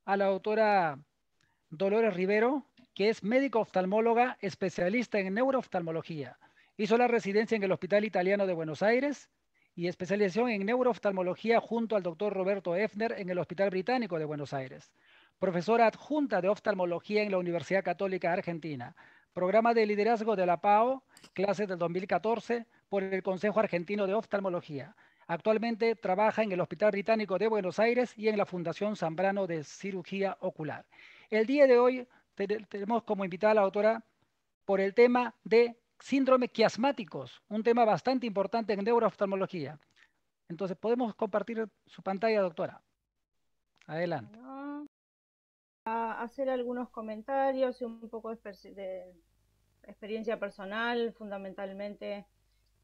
a la doctora Dolores Rivero, que es médico oftalmóloga especialista en neurooftalmología. Hizo la residencia en el Hospital Italiano de Buenos Aires y especialización en neurooftalmología junto al doctor Roberto Effner en el Hospital Británico de Buenos Aires. Profesora adjunta de oftalmología en la Universidad Católica Argentina. Programa de liderazgo de la PAO, clases del 2014, por el Consejo Argentino de Oftalmología. Actualmente trabaja en el Hospital Británico de Buenos Aires y en la Fundación Zambrano de Cirugía Ocular. El día de hoy tenemos como invitada a la doctora por el tema de síndrome quiasmáticos, un tema bastante importante en neurooftalmología. Entonces, podemos compartir su pantalla, doctora. Adelante. Bueno, a hacer algunos comentarios y un poco de experiencia personal, fundamentalmente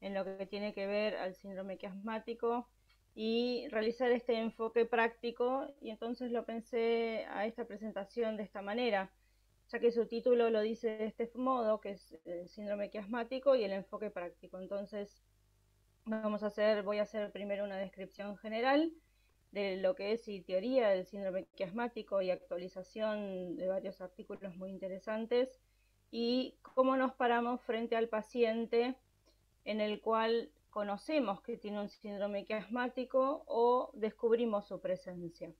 en lo que tiene que ver al síndrome quiasmático, y realizar este enfoque práctico, y entonces lo pensé a esta presentación de esta manera, ya que su título lo dice de este modo, que es el síndrome quiasmático y el enfoque práctico. Entonces voy a hacer primero una descripción general de lo que es y teoría del síndrome quiasmático y actualización de varios artículos muy interesantes, y cómo nos paramos frente al paciente en el cual conocemos que tiene un síndrome quiasmático o descubrimos su presencia.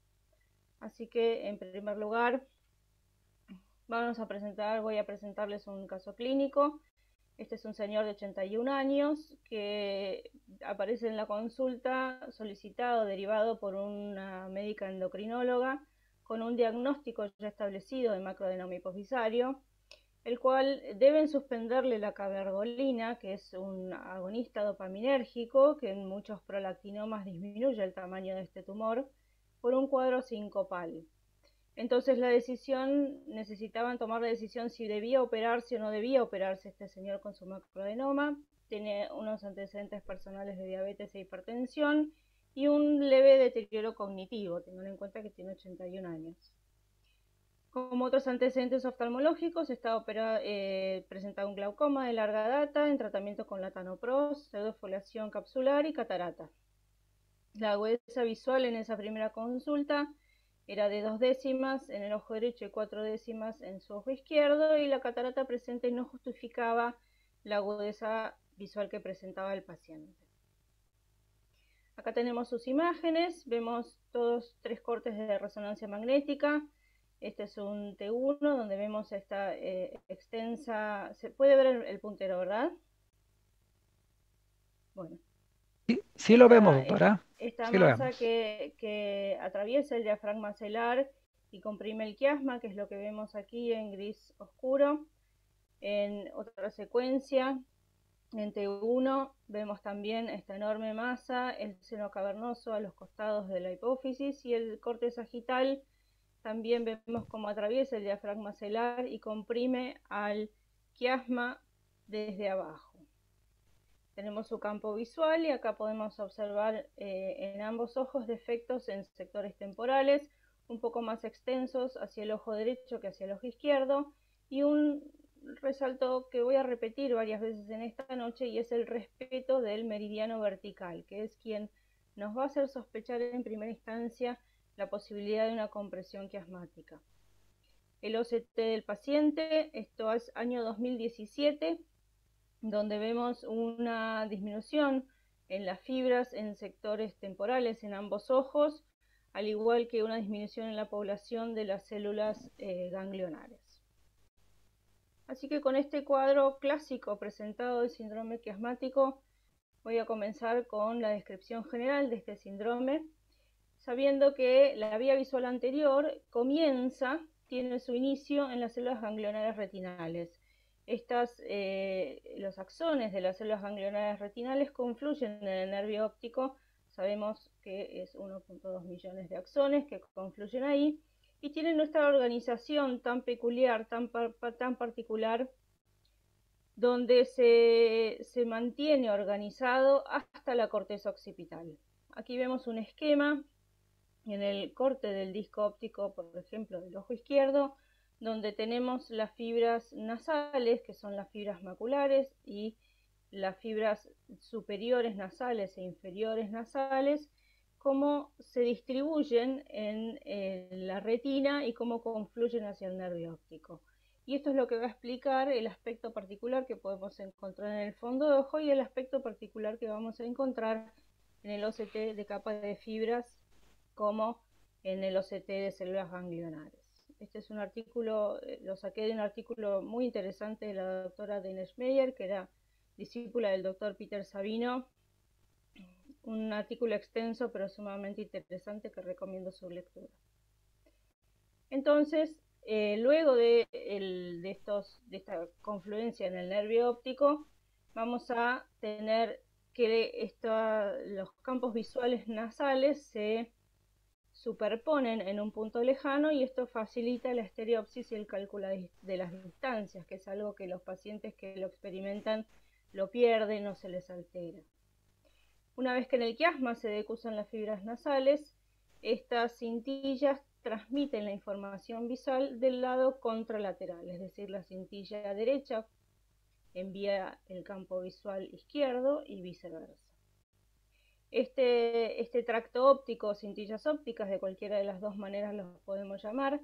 Así que, en primer lugar, voy a presentarles un caso clínico. Este es un señor de 81 años que aparece en la consulta solicitado, derivado por una médica endocrinóloga, con un diagnóstico ya establecido de macroadenoma hipofisario, el cual deben suspenderle la cabergolina, que es un agonista dopaminérgico que en muchos prolactinomas disminuye el tamaño de este tumor, por un cuadro sincopal. Entonces necesitaban tomar la decisión si debía operarse o no debía operarse este señor con su macroadenoma. Tiene unos antecedentes personales de diabetes e hipertensión y un leve deterioro cognitivo, teniendo en cuenta que tiene 81 años. Como otros antecedentes oftalmológicos, está presentado un glaucoma de larga data en tratamiento con latanoprost, pseudofoliación capsular y catarata. La agudeza visual en esa primera consulta era de 2 décimas en el ojo derecho y 4 décimas en su ojo izquierdo, y la catarata presente no justificaba la agudeza visual que presentaba el paciente. Acá tenemos sus imágenes, vemos todos 3 cortes de resonancia magnética. Este es un T1 donde vemos esta extensa, se puede ver el puntero, ¿verdad? Bueno. Sí lo vemos, doctora. Esta Sí lo masa vemos. que atraviesa el diafragma celular y comprime el quiasma, que es lo que vemos aquí en gris oscuro. En otra secuencia, en T1, vemos también esta enorme masa, el seno cavernoso a los costados de la hipófisis, y el corte sagital también vemos cómo atraviesa el diafragma celular y comprime al quiasma desde abajo. Tenemos su campo visual y acá podemos observar en ambos ojos defectos en sectores temporales, un poco más extensos hacia el ojo derecho que hacia el ojo izquierdo, y un resalto que voy a repetir varias veces en esta noche, y es el respeto del meridiano vertical, que es quien nos va a hacer sospechar en primera instancia la posibilidad de una compresión quiasmática. El OCT del paciente, esto es año 2017, donde vemos una disminución en las fibras en sectores temporales en ambos ojos, al igual que una disminución en la población de las células ganglionares. Así que con este cuadro clásico presentado del síndrome quiasmático, voy a comenzar con la descripción general de este síndrome, sabiendo que la vía visual anterior tiene su inicio en las células ganglionares retinales. Los axones de las células ganglionares retinales confluyen en el nervio óptico. Sabemos que es 1.2 millones de axones que confluyen ahí, y tienen nuestra organización tan peculiar, tan particular, donde se mantiene organizado hasta la corteza occipital. Aquí vemos un esquema en el corte del disco óptico, por ejemplo, del ojo izquierdo, donde tenemos las fibras nasales, que son las fibras maculares, y las fibras superiores nasales e inferiores nasales, cómo se distribuyen en la retina y cómo confluyen hacia el nervio óptico. Y esto es lo que va a explicar el aspecto particular que podemos encontrar en el fondo de ojo y el aspecto particular que vamos a encontrar en el OCT de capa de fibras, como en el OCT de células ganglionares. Este es un artículo, lo saqué de un artículo muy interesante de la doctora Denise Meyer, que era discípula del doctor Peter Sabino. Un artículo extenso pero sumamente interesante que recomiendo su lectura. Entonces, luego de esta confluencia en el nervio óptico, vamos a tener que los campos visuales nasales se superponen en un punto lejano, y esto facilita la estereopsis y el cálculo de las distancias, que es algo que los pacientes que lo experimentan lo pierden o se les altera. Una vez que en el quiasma se decusan las fibras nasales, estas cintillas transmiten la información visual del lado contralateral, es decir, la cintilla derecha envía el campo visual izquierdo y viceversa. Este tracto óptico, cintillas ópticas, de cualquiera de las dos maneras los podemos llamar,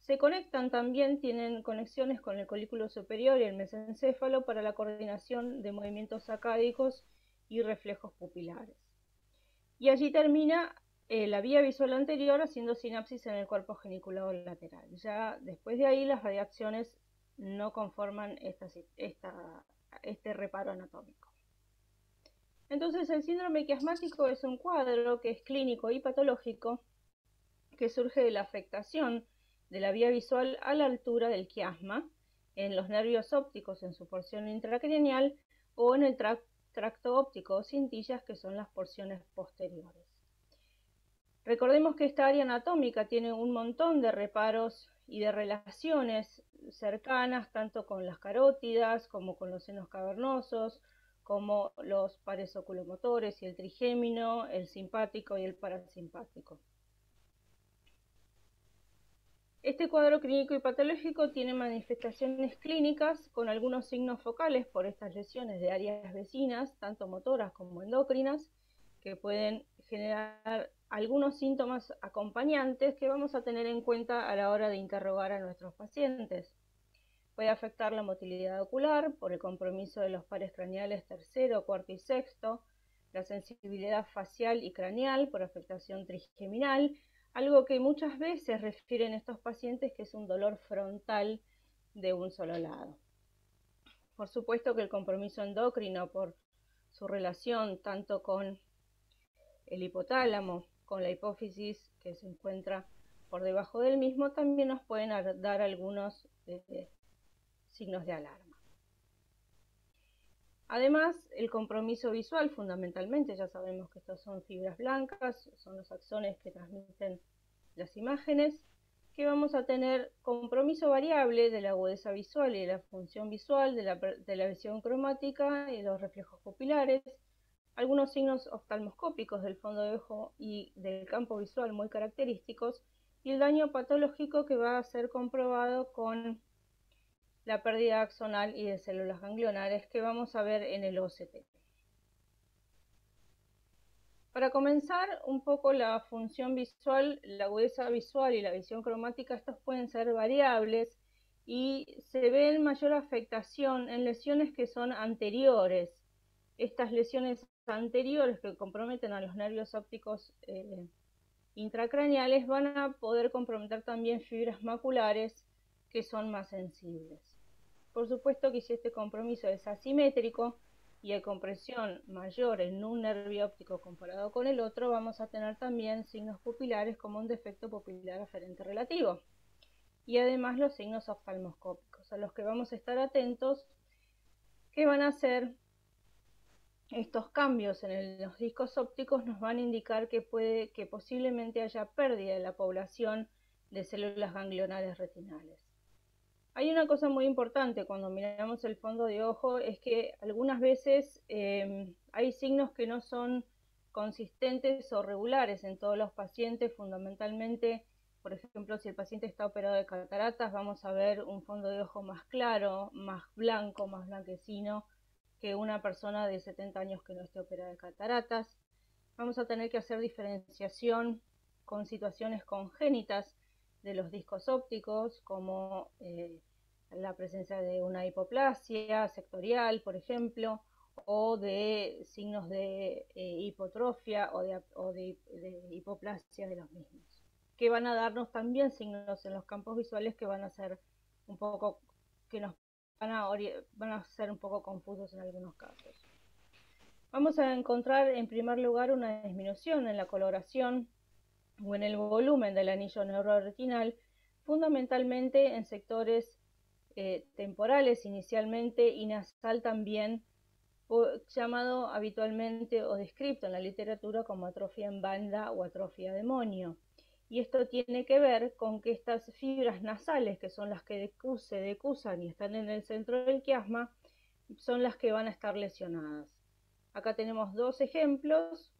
se conectan también, tienen conexiones con el colículo superior y el mesencéfalo para la coordinación de movimientos sacádicos y reflejos pupilares. Y allí termina la vía visual anterior haciendo sinapsis en el cuerpo geniculado lateral. Ya después de ahí las radiaciones no conforman este reparo anatómico. Entonces el síndrome quiasmático es un cuadro que es clínico y patológico que surge de la afectación de la vía visual a la altura del quiasma, en los nervios ópticos en su porción intracraneal o en el tracto óptico o cintillas, que son las porciones posteriores. Recordemos que esta área anatómica tiene un montón de reparos y de relaciones cercanas, tanto con las carótidas como con los senos cavernosos, como los pares oculomotores y el trigémino, el simpático y el parasimpático. Este cuadro clínico y patológico tiene manifestaciones clínicas con algunos signos focales por estas lesiones de áreas vecinas, tanto motoras como endocrinas, que pueden generar algunos síntomas acompañantes que vamos a tener en cuenta a la hora de interrogar a nuestros pacientes. Puede afectar la motilidad ocular por el compromiso de los pares craneales tercero, cuarto y sexto, la sensibilidad facial y craneal por afectación trigeminal, algo que muchas veces refieren estos pacientes que es un dolor frontal de un solo lado. Por supuesto que el compromiso endocrino, por su relación tanto con el hipotálamo, con la hipófisis que se encuentra por debajo del mismo, también nos pueden dar algunos signos de alarma. Además, el compromiso visual, fundamentalmente, ya sabemos que estas son fibras blancas, son los axones que transmiten las imágenes, que vamos a tener compromiso variable de la agudeza visual y de la función visual, de la visión cromática y los reflejos pupilares, algunos signos oftalmoscópicos del fondo de ojo y del campo visual muy característicos, y el daño patológico que va a ser comprobado con la pérdida axonal y de células ganglionares que vamos a ver en el OCT. Para comenzar un poco la función visual, la agudeza visual y la visión cromática, estos pueden ser variables y se ve mayor afectación en lesiones que son anteriores. Estas lesiones anteriores que comprometen a los nervios ópticos intracraneales van a poder comprometer también fibras maculares que son más sensibles. Por supuesto que si este compromiso es asimétrico y hay compresión mayor en un nervio óptico comparado con el otro, vamos a tener también signos pupilares como un defecto pupilar aferente relativo. Y además los signos oftalmoscópicos, a los que vamos a estar atentos, que van a ser estos cambios en los discos ópticos, nos van a indicar que posiblemente haya pérdida de la población de células ganglionares retinales. Hay una cosa muy importante cuando miramos el fondo de ojo, es que algunas veces hay signos que no son consistentes o regulares en todos los pacientes. Fundamentalmente, por ejemplo, si el paciente está operado de cataratas, vamos a ver un fondo de ojo más claro, más blanco, más blanquecino que una persona de 70 años que no esté operada de cataratas. vamos a tener que hacer diferenciación con situaciones congénitas de los discos ópticos, como la presencia de una hipoplasia sectorial, por ejemplo, o de signos de hipotrofia o de hipoplasia de los mismos, que van a darnos también signos en los campos visuales que van a ser un poco, que nos van a ser un poco confusos en algunos casos. Vamos a encontrar en primer lugar una disminución en la coloración o en el volumen del anillo neuroretinal, fundamentalmente en sectores temporales inicialmente y nasal también, llamado habitualmente o descrito en la literatura como atrofia en banda o atrofia de monio. Y esto tiene que ver con que estas fibras nasales, que son las que se decusan y están en el centro del quiasma, son las que van a estar lesionadas. Acá tenemos dos ejemplos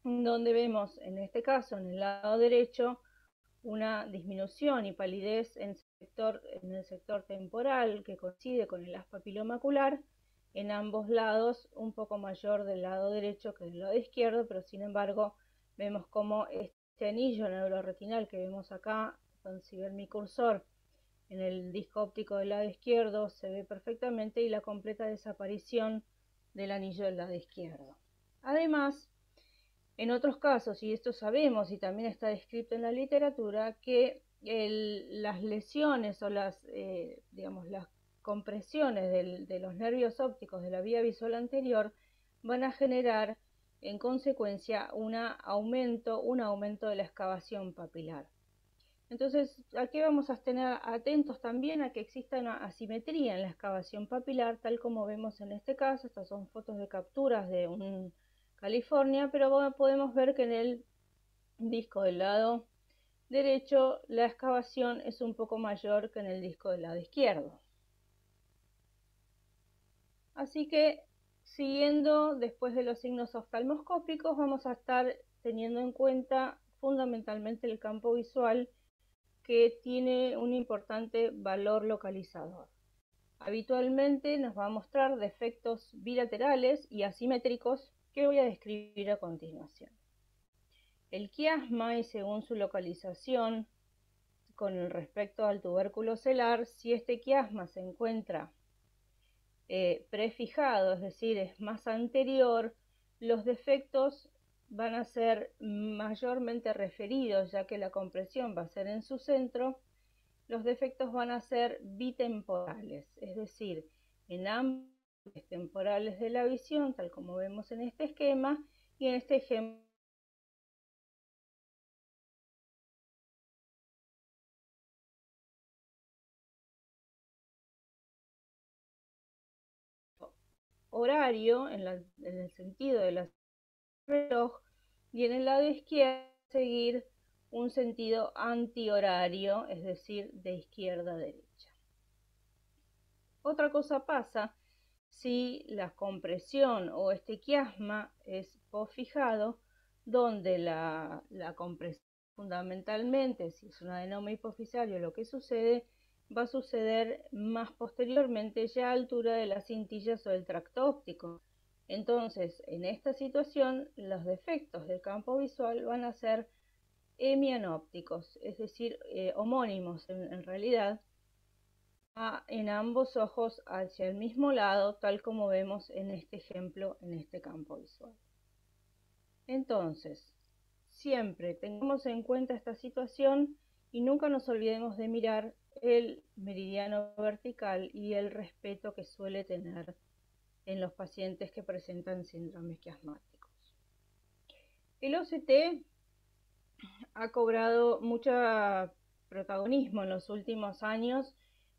donde vemos, en este caso, en el lado derecho, una disminución y palidez en el sector temporal que coincide con el haz papilomacular, en ambos lados, un poco mayor del lado derecho que del lado izquierdo, pero sin embargo vemos como este anillo neuroretinal que vemos acá, si ven mi cursor en el disco óptico del lado izquierdo, se ve perfectamente, y la completa desaparición del anillo del lado izquierdo. Además, en otros casos, y esto sabemos y también está descrito en la literatura, que las lesiones o las compresiones de los nervios ópticos de la vía visual anterior van a generar en consecuencia un aumento de la excavación papilar. Entonces, aquí vamos a estar atentos también a que exista una asimetría en la excavación papilar, tal como vemos en este caso. Estas son fotos de capturas de California, pero podemos ver que en el disco del lado derecho la excavación es un poco mayor que en el disco del lado izquierdo. Así que, siguiendo después de los signos oftalmoscópicos, vamos a estar teniendo en cuenta fundamentalmente el campo visual, que tiene un importante valor localizador. Habitualmente nos va a mostrar defectos bilaterales y asimétricos que voy a describir a continuación. El quiasma, y según su localización con respecto al tubérculo celar, si este quiasma se encuentra prefijado, es decir, es más anterior, los defectos van a ser mayormente referidos, ya que la compresión va a ser en su centro. Los defectos van a ser bitemporales, es decir, en ambos temporales de la visión, tal como vemos en este esquema, y en este ejemplo horario, en el sentido del reloj, y en el lado izquierdo seguir un sentido antihorario, es decir, de izquierda a derecha. Otra cosa pasa si la compresión o este quiasma es posfijado, donde la compresión fundamentalmente, si es un adenoma hipofisario, lo que sucede va a suceder más posteriormente, ya a altura de las cintillas o del tracto óptico. Entonces, en esta situación, los defectos del campo visual van a ser hemianópticos, es decir, homónimos en realidad, en ambos ojos hacia el mismo lado, tal como vemos en este ejemplo, en este campo visual. Entonces, siempre tengamos en cuenta esta situación y nunca nos olvidemos de mirar el meridiano vertical y el respeto que suele tener en los pacientes que presentan síndromes quiasmáticos. El OCT ha cobrado mucho protagonismo en los últimos años,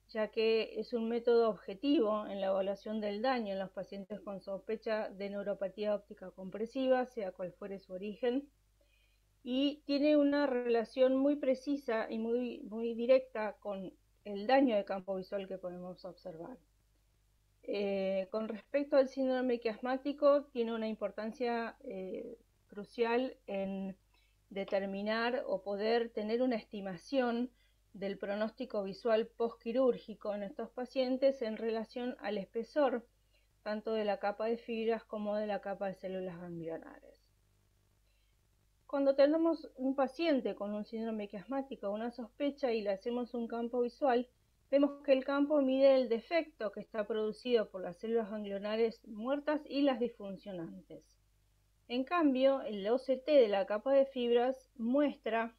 ya que es un método objetivo en la evaluación del daño en los pacientes con sospecha de neuropatía óptica compresiva, sea cual fuere su origen, y tiene una relación muy precisa y muy directa con el daño de campo visual que podemos observar. Con respecto al síndrome quiasmático, tiene una importancia crucial en determinar o poder tener una estimación del pronóstico visual postquirúrgico en estos pacientes en relación al espesor tanto de la capa de fibras como de la capa de células ganglionares. Cuando tenemos un paciente con un síndrome quiasmático o una sospecha y le hacemos un campo visual, vemos que el campo mide el defecto que está producido por las células ganglionares muertas y las disfuncionantes. En cambio, el OCT de la capa de fibras muestra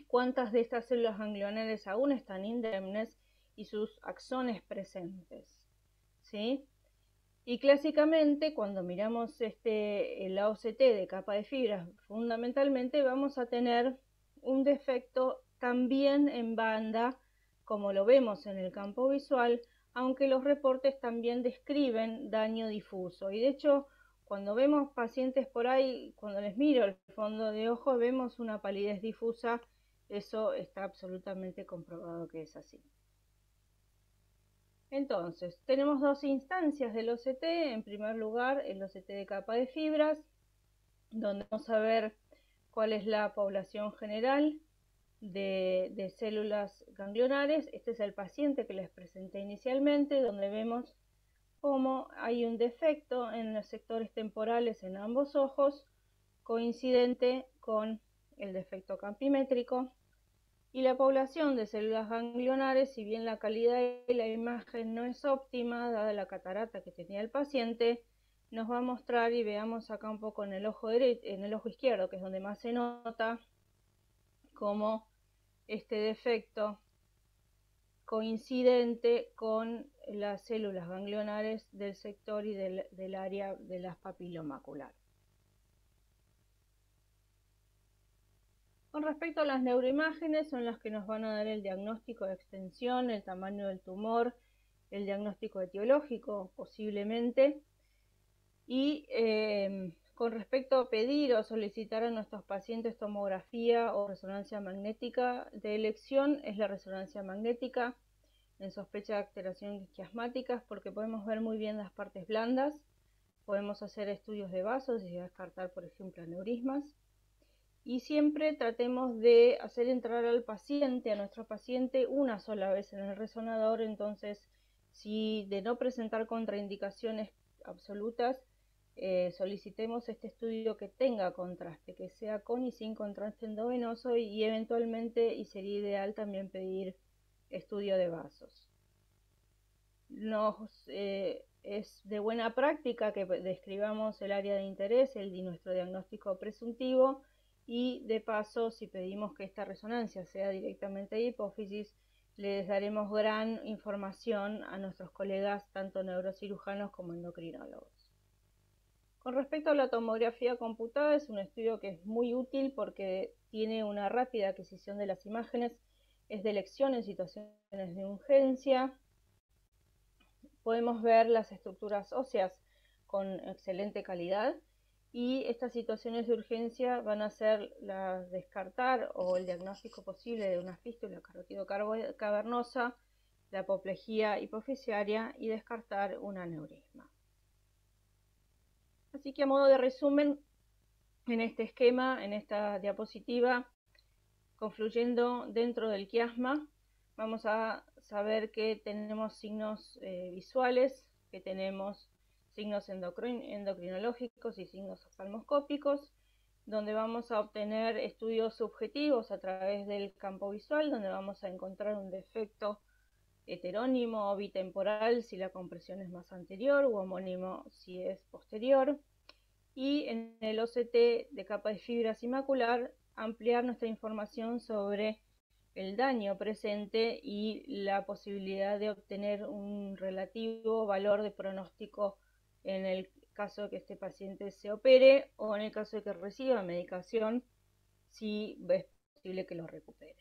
cuántas de estas células ganglionares aún están indemnes y sus axones presentes, ¿sí? Y clásicamente, cuando miramos el AOCT de capa de fibras, fundamentalmente vamos a tener un defecto también en banda, como lo vemos en el campo visual, aunque los reportes también describen daño difuso. Y de hecho, cuando vemos pacientes por ahí, cuando les miro el fondo de ojo, vemos una palidez difusa. Eso está absolutamente comprobado que es así. Entonces, tenemos dos instancias del OCT. En primer lugar, el OCT de capa de fibras, donde vamos a ver cuál es la población general de células ganglionares. Este es el paciente que les presenté inicialmente, donde vemos cómo hay un defecto en los sectores temporales en ambos ojos, coincidente con el defecto campimétrico. Y la población de células ganglionares, si bien la calidad de la imagen no es óptima, dada la catarata que tenía el paciente, nos va a mostrar, y veamos acá un poco en el ojo izquierdo, que es donde más se nota, cómo este defecto coincidente con las células ganglionares del sector y del área de las papilomaculares. Con respecto a las neuroimágenes, son las que nos van a dar el diagnóstico de extensión, el tamaño del tumor, el diagnóstico etiológico posiblemente. Y con respecto a pedir o solicitar a nuestros pacientes tomografía o resonancia magnética, de elección es la resonancia magnética en sospecha de alteraciones quiasmáticas, porque podemos ver muy bien las partes blandas, podemos hacer estudios de vasos y descartar, por ejemplo, aneurismas. Y siempre tratemos de hacer entrar al paciente, a nuestro paciente, una sola vez en el resonador. Entonces, si de no presentar contraindicaciones absolutas, solicitemos este estudio que tenga contraste, que sea con y sin contraste endovenoso, y eventualmente, y sería ideal también pedir estudio de vasos. Es de buena práctica que describamos el área de interés, nuestro diagnóstico presuntivo, y de paso, si pedimos que esta resonancia sea directamente de hipófisis, les daremos gran información a nuestros colegas, tanto neurocirujanos como endocrinólogos. Con respecto a la tomografía computada, es un estudio que es muy útil porque tiene una rápida adquisición de las imágenes, es de elección en situaciones de urgencia. Podemos ver las estructuras óseas con excelente calidad, y estas situaciones de urgencia van a ser la descartar o el diagnóstico posible de una fístula carotido-cavernosa, la apoplejía hipofisiaria, y descartar un aneurisma. Así que, a modo de resumen, en este esquema, en esta diapositiva, confluyendo dentro del quiasma, vamos a saber que tenemos signos visuales, que tenemos signos endocrinológicos y signos oftalmoscópicos, donde vamos a obtener estudios subjetivos a través del campo visual, donde vamos a encontrar un defecto heterónimo o bitemporal si la compresión es más anterior, u homónimo si es posterior. Y en el OCT de capa de fibras y macular, ampliar nuestra información sobre el daño presente y la posibilidad de obtener un relativo valor de pronóstico en el caso de que este paciente se opere, o en el caso de que reciba medicación, si es posible que lo recupere.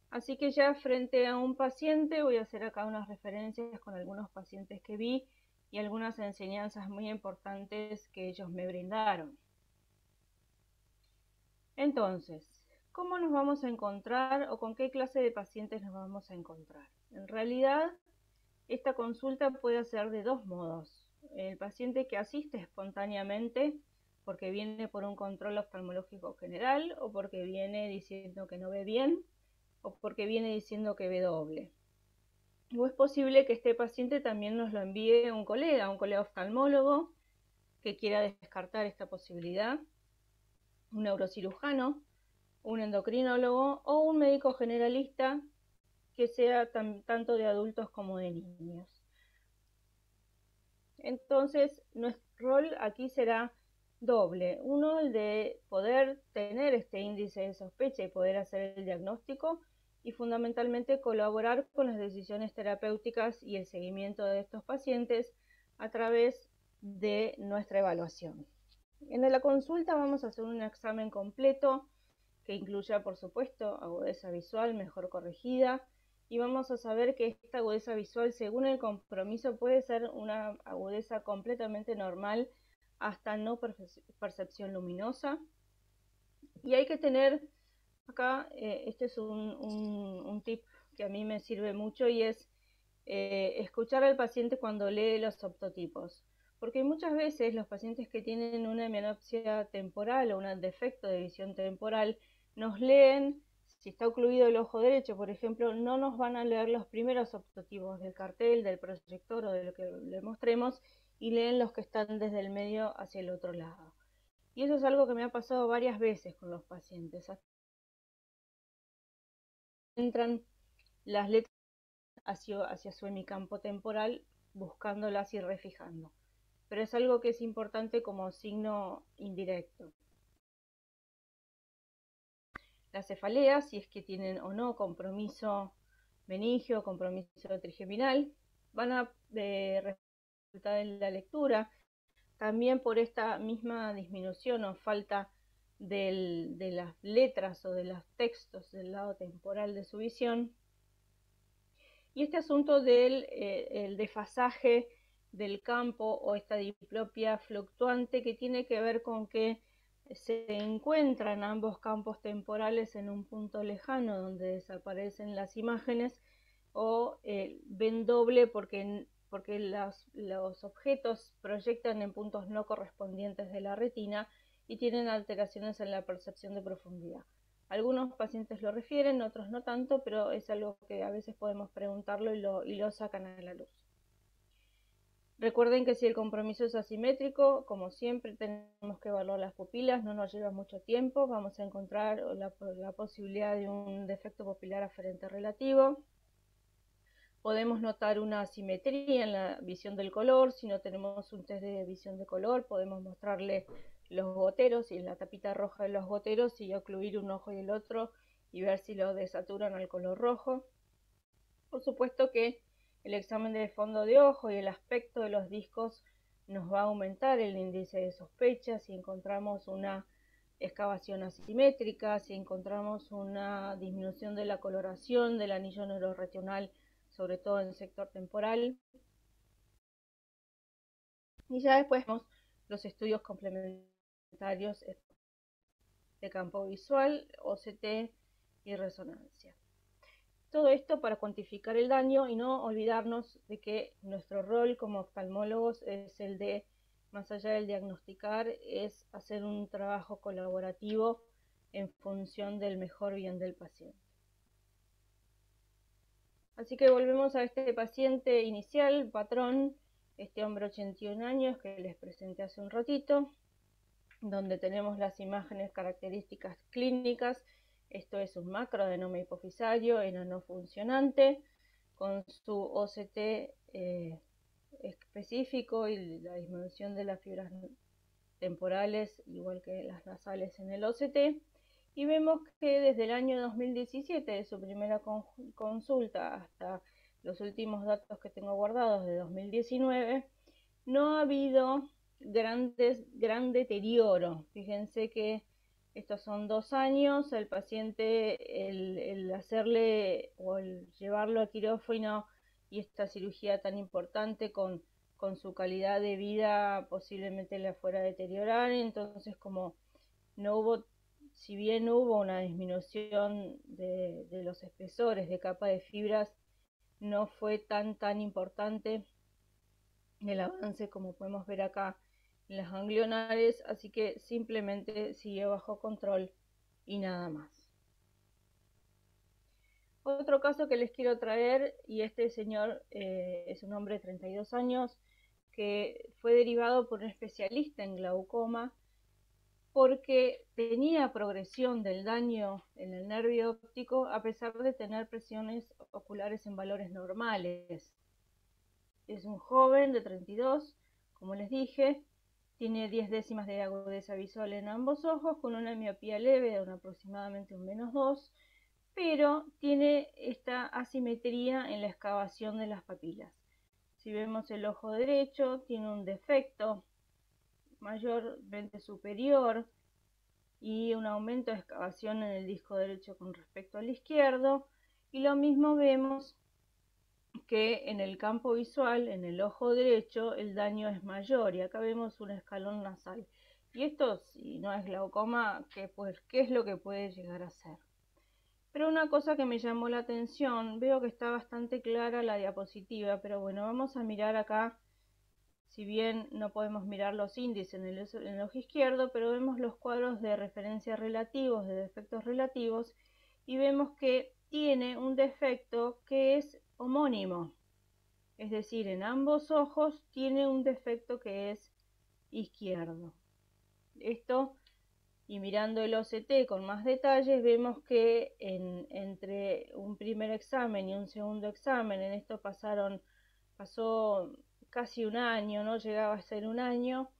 Así que ya frente a un paciente, voy a hacer acá unas referencias con algunos pacientes que vi y algunas enseñanzas muy importantes que ellos me brindaron. Entonces, ¿cómo nos vamos a encontrar o con qué clase de pacientes nos vamos a encontrar? En realidad, esta consulta puede ser de dos modos. El paciente que asiste espontáneamente porque viene por un control oftalmológico general, o porque viene diciendo que no ve bien, o porque viene diciendo que ve doble. O es posible que este paciente también nos lo envíe un colega oftalmólogo, que quiera descartar esta posibilidad, un neurocirujano, un endocrinólogo o un médico generalista que sea tanto de adultos como de niños. Entonces, nuestro rol aquí será doble. Uno, el de poder tener este índice de sospecha y poder hacer el diagnóstico, y fundamentalmente colaborar con las decisiones terapéuticas y el seguimiento de estos pacientes a través de nuestra evaluación. En la consulta vamos a hacer un examen completo que incluya, por supuesto, agudeza visual mejor corregida, y vamos a saber que esta agudeza visual, según el compromiso, puede ser una agudeza completamente normal hasta no percepción luminosa. Y hay que tener acá, este es un tip que a mí me sirve mucho, y es escuchar al paciente cuando lee los optotipos. Porque muchas veces los pacientes que tienen una hemianopsia temporal o un defecto de visión temporal nos leen, si está ocluido el ojo derecho, por ejemplo, no nos van a leer los primeros optotipos del cartel, del proyector o de lo que le mostremos, y leen los que están desde el medio hacia el otro lado. Y eso es algo que me ha pasado varias veces con los pacientes. Entran las letras hacia su hemicampo temporal, buscándolas y refijando. Pero es algo que es importante como signo indirecto. Las cefaleas, si es que tienen o no compromiso meningio, compromiso trigeminal, van a resultar en la lectura. También por esta misma disminución o falta de las letras o de los textos del lado temporal de su visión. Y este asunto del el desfasaje del campo o esta diplopia fluctuante, que tiene que ver con que se encuentran ambos campos temporales en un punto lejano donde desaparecen las imágenes, o ven doble porque los objetos proyectan en puntos no correspondientes de la retina y tienen alteraciones en la percepción de profundidad. Algunos pacientes lo refieren, otros no tanto, pero es algo que a veces podemos preguntarlo y lo sacan a la luz. Recuerden que si el compromiso es asimétrico, como siempre tenemos que evaluar las pupilas, no nos lleva mucho tiempo, vamos a encontrar la posibilidad de un defecto pupilar aferente relativo. Podemos notar una asimetría en la visión del color. Si no tenemos un test de visión de color, podemos mostrarle los goteros y la tapita roja de los goteros y ocluir un ojo y el otro y ver si lo desaturan al color rojo. Por supuesto que el examen de fondo de ojo y el aspecto de los discos nos va a aumentar el índice de sospecha si encontramos una excavación asimétrica, si encontramos una disminución de la coloración del anillo neuroretinal, sobre todo en el sector temporal. Y ya después vemos los estudios complementarios de campo visual, OCT y resonancia. Todo esto para cuantificar el daño y no olvidarnos de que nuestro rol como oftalmólogos es el de, más allá del diagnosticar, es hacer un trabajo colaborativo en función del mejor bien del paciente. Así que volvemos a este paciente inicial, patrón, este hombre 81 años que les presenté hace un ratito, donde tenemos las imágenes características clínicas. Esto es un macroadenoma hipofisario, enano funcionante, con su OCT específico y la disminución de las fibras temporales, igual que las nasales en el OCT. Y vemos que desde el año 2017, de su primera consulta hasta los últimos datos que tengo guardados de 2019, no ha habido gran deterioro. Fíjense que estos son 2 años, el paciente, el hacerle o el llevarlo a quirófano y esta cirugía tan importante con su calidad de vida posiblemente la fuera a deteriorar. Entonces, como no hubo, si bien hubo una disminución de los espesores de capa de fibras, no fue tan importante el avance como podemos ver acá en las ganglionares, así que simplemente siguió bajo control y nada más. Otro caso que les quiero traer, y este señor es un hombre de 32 años, que fue derivado por un especialista en glaucoma porque tenía progresión del daño en el nervio óptico a pesar de tener presiones oculares en valores normales. Es un joven de 32, como les dije, tiene 10 décimas de agudeza visual en ambos ojos, con una miopía leve de aproximadamente un -2, pero tiene esta asimetría en la excavación de las papilas. Si vemos el ojo derecho, tiene un defecto mayormente superior y un aumento de excavación en el disco derecho con respecto al izquierdo, y lo mismo vemos que en el campo visual, en el ojo derecho, el daño es mayor, y acá vemos un escalón nasal. Y esto, si no es glaucoma, ¿qué es lo que puede llegar a ser? Pero una cosa que me llamó la atención, veo que está bastante clara la diapositiva, pero bueno, vamos a mirar acá, si bien no podemos mirar los índices en el ojo izquierdo, pero vemos los cuadros de referencia relativos, de defectos relativos, y vemos que tiene un defecto que es homónimo, es decir, en ambos ojos tiene un defecto que es izquierdo. Esto, y mirando el OCT con más detalles, vemos que entre un primer examen y un segundo examen, en esto pasó casi un año, no llegaba a ser un año,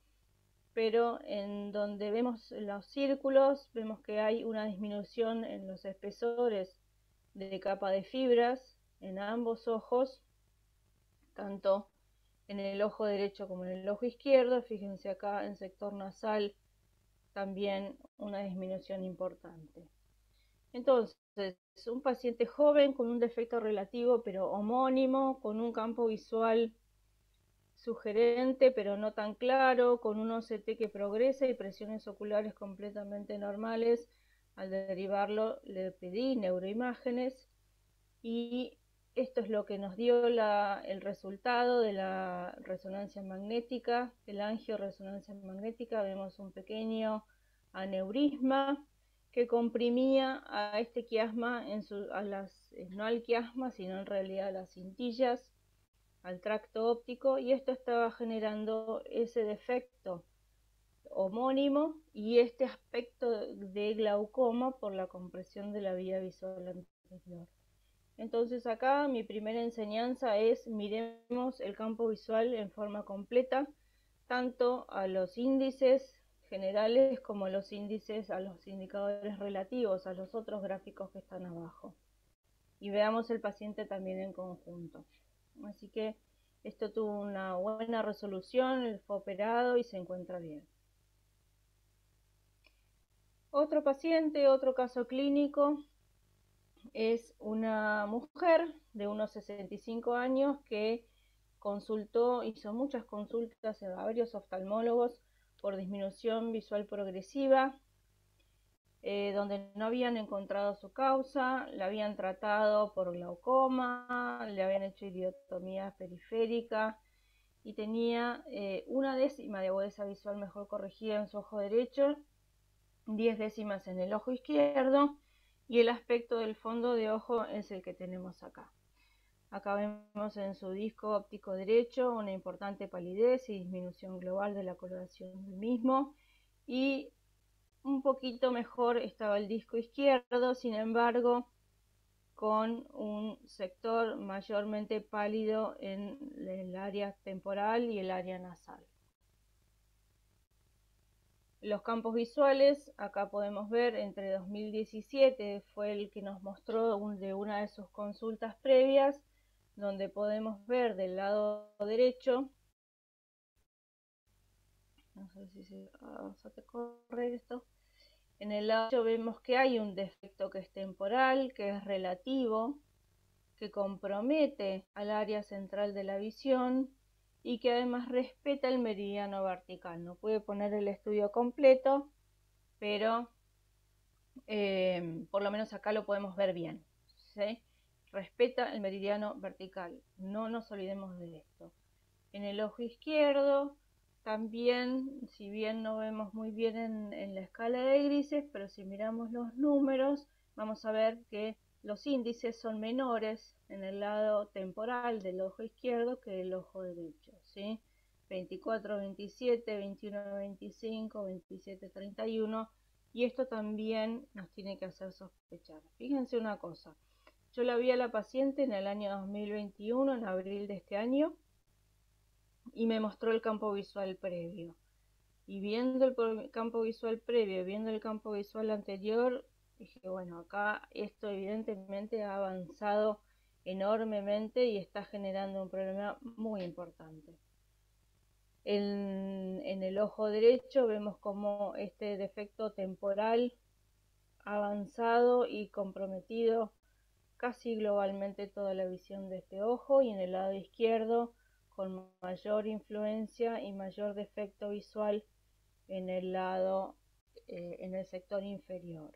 pero en donde vemos los círculos, vemos que hay una disminución en los espesores de capa de fibras en ambos ojos, tanto en el ojo derecho como en el ojo izquierdo. Fíjense acá en sector nasal también una disminución importante. Entonces, un paciente joven con un defecto relativo pero homónimo, con un campo visual sugerente pero no tan claro, con un OCT que progresa y presiones oculares completamente normales. Al derivarlo le pedí neuroimágenes y esto es lo que nos dio el resultado de la resonancia magnética, de la angioresonancia magnética. Vemos un pequeño aneurisma que comprimía a este quiasma, no al quiasma, sino en realidad a las cintillas, al tracto óptico, y esto estaba generando ese defecto homónimo y este aspecto de glaucoma por la compresión de la vía visual anterior. Entonces acá mi primera enseñanza es: miremos el campo visual en forma completa, tanto a los índices generales como a los indicadores relativos, a los otros gráficos que están abajo. Y veamos el paciente también en conjunto. Así que esto tuvo una buena resolución, él fue operado y se encuentra bien. Otro paciente, otro caso clínico, es una mujer de unos 65 años que hizo muchas consultas a varios oftalmólogos por disminución visual progresiva, donde no habían encontrado su causa, la habían tratado por glaucoma, le habían hecho iridotomía periférica y tenía 1 décima de agudeza visual mejor corregida en su ojo derecho, 10 décimas en el ojo izquierdo, y el aspecto del fondo de ojo es el que tenemos acá. Acá vemos en su disco óptico derecho una importante palidez y disminución global de la coloración del mismo, y un poquito mejor estaba el disco izquierdo, sin embargo, con un sector mayormente pálido en el área temporal y el área nasal. Los campos visuales, acá podemos ver entre 2017, fue el que nos mostró de una de sus consultas previas, donde podemos ver del lado derecho, no sé si se corre esto, en el lado derecho vemos que hay un defecto que es temporal, que es relativo, que compromete al área central de la visión y que además respeta el meridiano vertical. No pude poner el estudio completo, pero por lo menos acá lo podemos ver bien, ¿sí? Respeta el meridiano vertical, no nos olvidemos de esto. En el ojo izquierdo también, si bien no vemos muy bien en la escala de grises, pero si miramos los números vamos a ver que los índices son menores en el lado temporal del ojo izquierdo que el ojo derecho, ¿sí? 24, 27, 21, 25, 27, 31, y esto también nos tiene que hacer sospechar. Fíjense una cosa, yo la vi a la paciente en el año 2021, en abril de este año, y me mostró el campo visual previo. Y viendo el campo visual previo, viendo el campo visual anterior, dije, bueno, acá esto evidentemente ha avanzado enormemente y está generando un problema muy importante. En el ojo derecho vemos como este defecto temporal ha avanzado y comprometido casi globalmente toda la visión de este ojo, y en el lado izquierdo con mayor influencia y mayor defecto visual en el lado, en el sector inferior.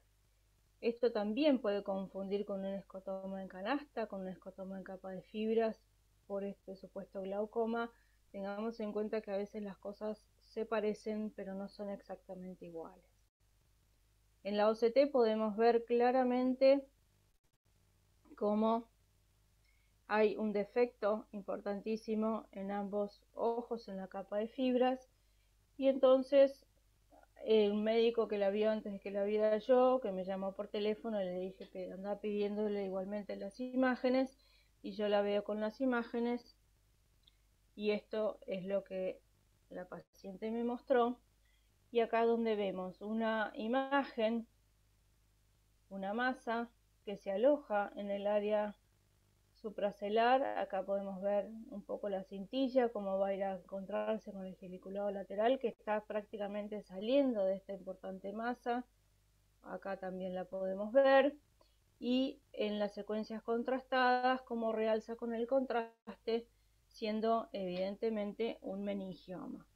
Esto también puede confundir con un escotoma en canasta, con un escotoma en capa de fibras por este supuesto glaucoma. Tengamos en cuenta que a veces las cosas se parecen pero no son exactamente iguales. En la OCT podemos ver claramente cómo hay un defecto importantísimo en ambos ojos en la capa de fibras, y entonces un médico que la vio antes de que la viera yo, que me llamó por teléfono, le dije que andaba pidiéndole igualmente las imágenes, y yo la veo con las imágenes, y esto es lo que la paciente me mostró. Y acá donde vemos una imagen, una masa que se aloja en el área supracelular, acá podemos ver un poco la cintilla, cómo va a ir a encontrarse con el geliculado lateral que está prácticamente saliendo de esta importante masa. Acá también la podemos ver, y en las secuencias contrastadas cómo realza con el contraste, siendo evidentemente un meningioma.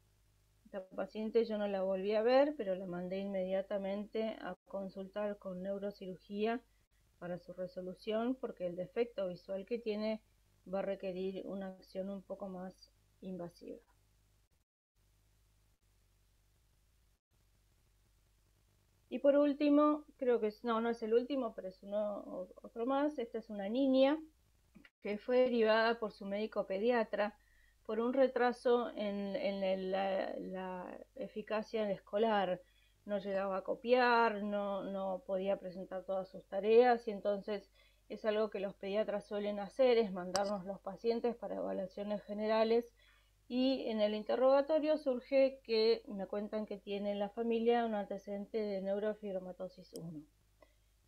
Esta paciente yo no la volví a ver, pero la mandé inmediatamente a consultar con neurocirugía para su resolución, porque el defecto visual que tiene va a requerir una acción un poco más invasiva. Y por último, creo que no es el último, pero es otro más. Esta es una niña que fue derivada por su médico pediatra por un retraso en la eficacia escolar. No llegaba a copiar, no podía presentar todas sus tareas, y entonces es algo que los pediatras suelen hacer, es mandarnos los pacientes para evaluaciones generales, y en el interrogatorio surge que me cuentan que tiene en la familia un antecedente de neurofibromatosis 1.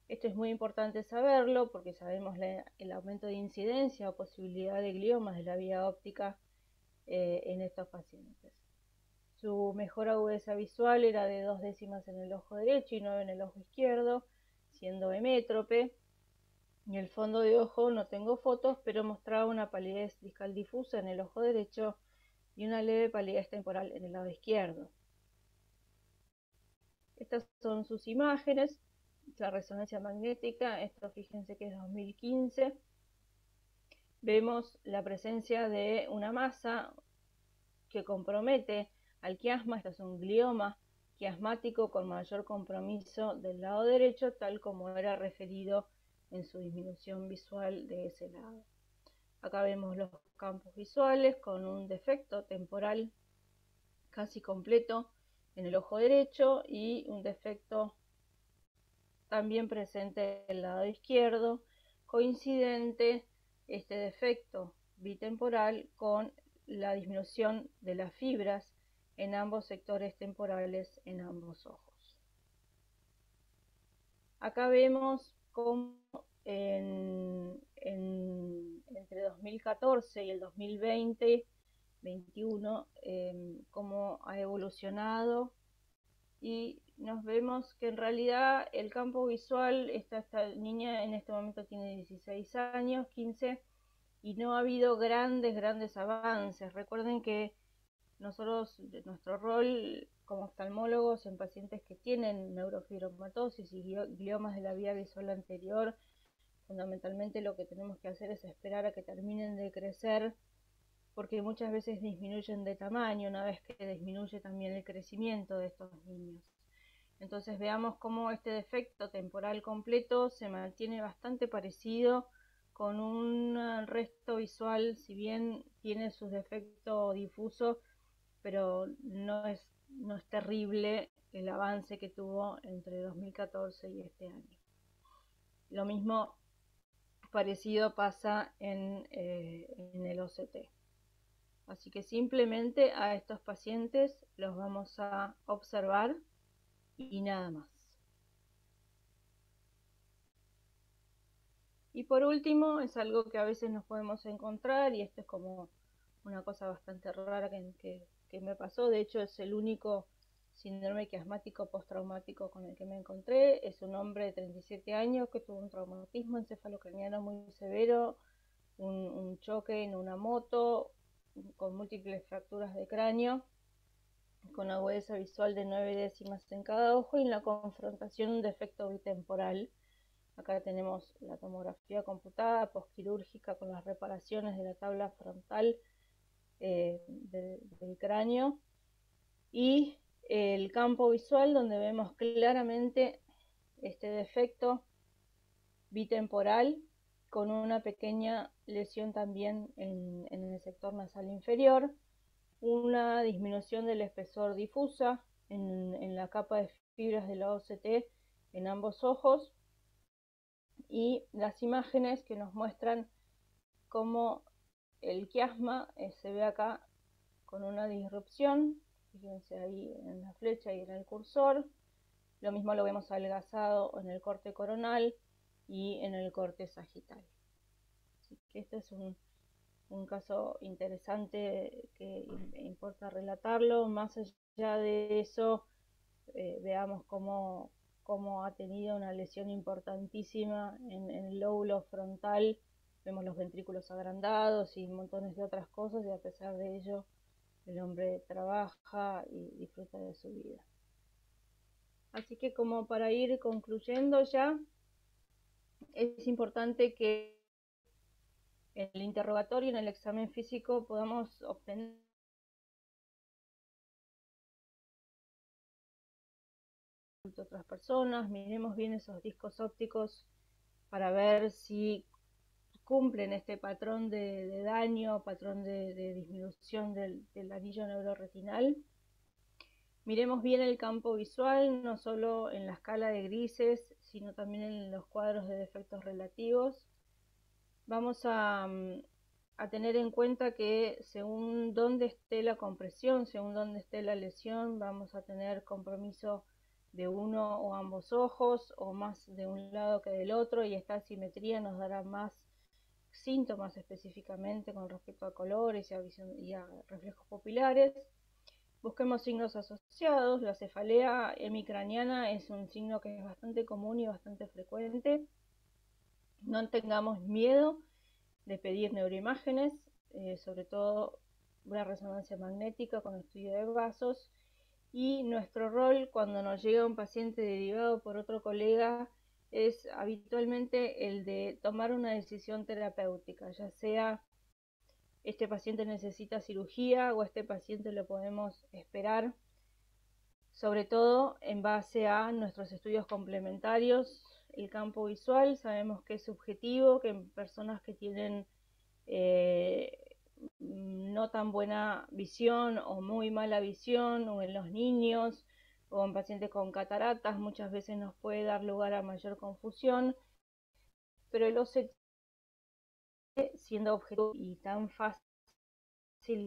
Esto es muy importante saberlo porque sabemos el aumento de incidencia o posibilidad de gliomas de la vía óptica en estos pacientes. Su mejor agudeza visual era de 2 décimas en el ojo derecho y 9 en el ojo izquierdo, siendo hemétrope. Y el fondo de ojo no tengo fotos, pero mostraba una palidez discal difusa en el ojo derecho y una leve palidez temporal en el lado izquierdo. Estas son sus imágenes, la resonancia magnética, esto fíjense que es 2015. Vemos la presencia de una masa que compromete al quiasma. Esto es un glioma quiasmático con mayor compromiso del lado derecho, tal como era referido en su disminución visual de ese lado. Acá vemos los campos visuales con un defecto temporal casi completo en el ojo derecho y un defecto también presente en el lado izquierdo, coincidente este defecto bitemporal con la disminución de las fibras en ambos sectores temporales en ambos ojos. Acá vemos cómo entre 2014 y el 2020-21 cómo ha evolucionado, y nos vemos que en realidad el campo visual, esta niña en este momento tiene 16 años, 15, y no ha habido grandes avances. Recuerden que nuestro rol como oftalmólogos en pacientes que tienen neurofibromatosis y gliomas de la vía visual anterior, fundamentalmente lo que tenemos que hacer es esperar a que terminen de crecer, porque muchas veces disminuyen de tamaño una vez que disminuye también el crecimiento de estos niños. Entonces veamos cómo este defecto temporal completo se mantiene bastante parecido con un resto visual, si bien tiene sus defectos difusos, pero no es terrible el avance que tuvo entre 2014 y este año. Lo mismo parecido pasa en el OCT. Así que simplemente a estos pacientes los vamos a observar y nada más. Y por último, es algo que a veces nos podemos encontrar, y esto es como una cosa bastante rara que me pasó. De hecho, es el único síndrome quiasmático postraumático con el que me encontré. Es un hombre de 37 años que tuvo un traumatismo encefalocraniano muy severo, un choque en una moto, con múltiples fracturas de cráneo, con agudeza visual de 9 décimas en cada ojo y en la confrontación un defecto bitemporal. Acá tenemos la tomografía computada postquirúrgica con las reparaciones de la tabla frontal del cráneo y el campo visual donde vemos claramente este defecto bitemporal con una pequeña lesión también en el sector nasal inferior, una disminución del espesor difusa en la capa de fibras de la OCT en ambos ojos, y las imágenes que nos muestran cómo el quiasma se ve acá con una disrupción, fíjense ahí en la flecha y en el cursor. Lo mismo lo vemos adelgazado en el corte coronal y en el corte sagital. Así que este es un caso interesante que importa relatarlo. Más allá de eso, veamos cómo ha tenido una lesión importantísima en el lóbulo frontal. Vemos los ventrículos agrandados y montones de otras cosas, y a pesar de ello el hombre trabaja y disfruta de su vida. Así que, como para ir concluyendo ya, es importante que en el interrogatorio, en el examen físico, podamos obtener de otras personas, miremos bien esos discos ópticos para ver si cumplen este patrón de daño, patrón de disminución del anillo neuroretinal. Miremos bien el campo visual, no solo en la escala de grises, sino también en los cuadros de defectos relativos. Vamos a tener en cuenta que según dónde esté la compresión, según dónde esté la lesión, vamos a tener compromiso de uno o ambos ojos, o más de un lado que del otro, y esta asimetría nos dará más síntomas específicamente con respecto a colores y a reflejos pupilares. Busquemos signos asociados. La cefalea hemicraniana es un signo que es bastante común y bastante frecuente. No tengamos miedo de pedir neuroimágenes, sobre todo una resonancia magnética con estudio de vasos. Y nuestro rol cuando nos llega un paciente derivado por otro colega es habitualmente el de tomar una decisión terapéutica, ya sea este paciente necesita cirugía o este paciente lo podemos esperar, sobre todo en base a nuestros estudios complementarios. El campo visual sabemos que es subjetivo, que en personas que tienen no tan buena visión o muy mala visión, o en los niños, o en pacientes con cataratas, muchas veces nos puede dar lugar a mayor confusión, pero el OCT, siendo objetivo y tan fácil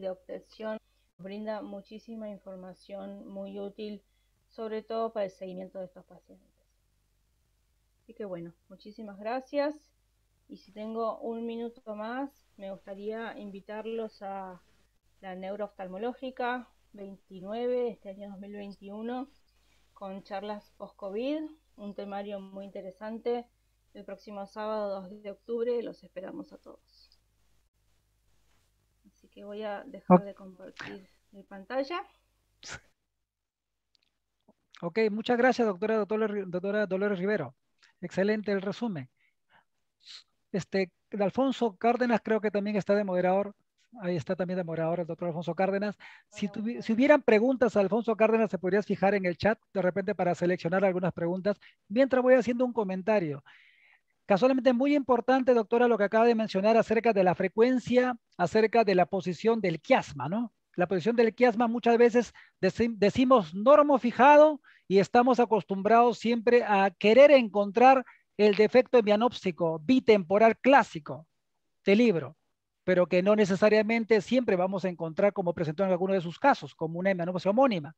de obtención, nos brinda muchísima información muy útil, sobre todo para el seguimiento de estos pacientes. Así que bueno, muchísimas gracias. Y si tengo un minuto más, me gustaría invitarlos a la Neurooftalmológica 29, este año 2021, con charlas post-COVID, un temario muy interesante. El próximo sábado 2 de octubre los esperamos a todos. Así que voy a dejar de compartir mi pantalla. Ok, muchas gracias, doctora Dolores Rivero. Excelente el resumen. Alfonso Cárdenas creo que también está de moderador. Ahí está también de moderador el doctor Alfonso Cárdenas. Si hubieran preguntas a Alfonso Cárdenas, se podrías fijar en el chat de repente para seleccionar algunas preguntas, mientras voy haciendo un comentario. Casualmente muy importante, doctora, lo que acaba de mencionar acerca de la frecuencia, acerca de la posición del quiasma, ¿no? la posición del quiasma muchas veces decimos normofijado y estamos acostumbrados siempre a querer encontrar el defecto hemianópsico bitemporal clásico del libro, pero que no necesariamente siempre vamos a encontrar como presentó en alguno de sus casos, como una hemianopsia homónima.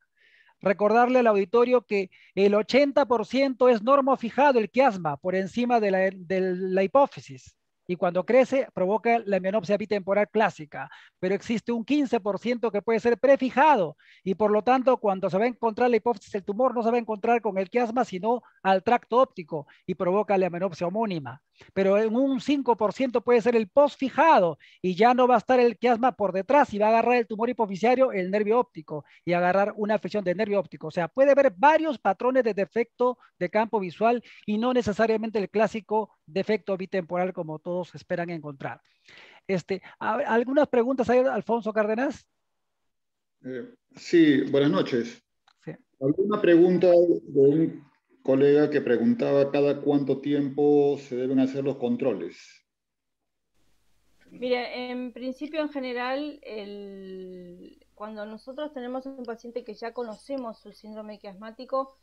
Recordarle al auditorio que el 80% es normofijado el quiasma por encima de la hipófisis. Y cuando crece provoca la hemianopsia bitemporal clásica, pero existe un 15% que puede ser prefijado y por lo tanto cuando se va a encontrar la hipófisis el tumor no se va a encontrar con el quiasma sino al tracto óptico y provoca la hemianopsia homónima. Pero en un 5% puede ser el postfijado y ya no va a estar el quiasma por detrás y va a agarrar el tumor hipofisiario el nervio óptico y agarrar una afección del nervio óptico. O sea, puede haber varios patrones de defecto de campo visual y no necesariamente el clásico defecto bitemporal como todos esperan encontrar. ¿Algunas preguntas hay, Alfonso Cárdenas? Sí, buenas noches. Sí. Alguna pregunta de un colega que preguntaba cada cuánto tiempo se deben hacer los controles. Mira, en principio, en general, cuando nosotros tenemos un paciente que ya conocemos su síndrome quiasmático,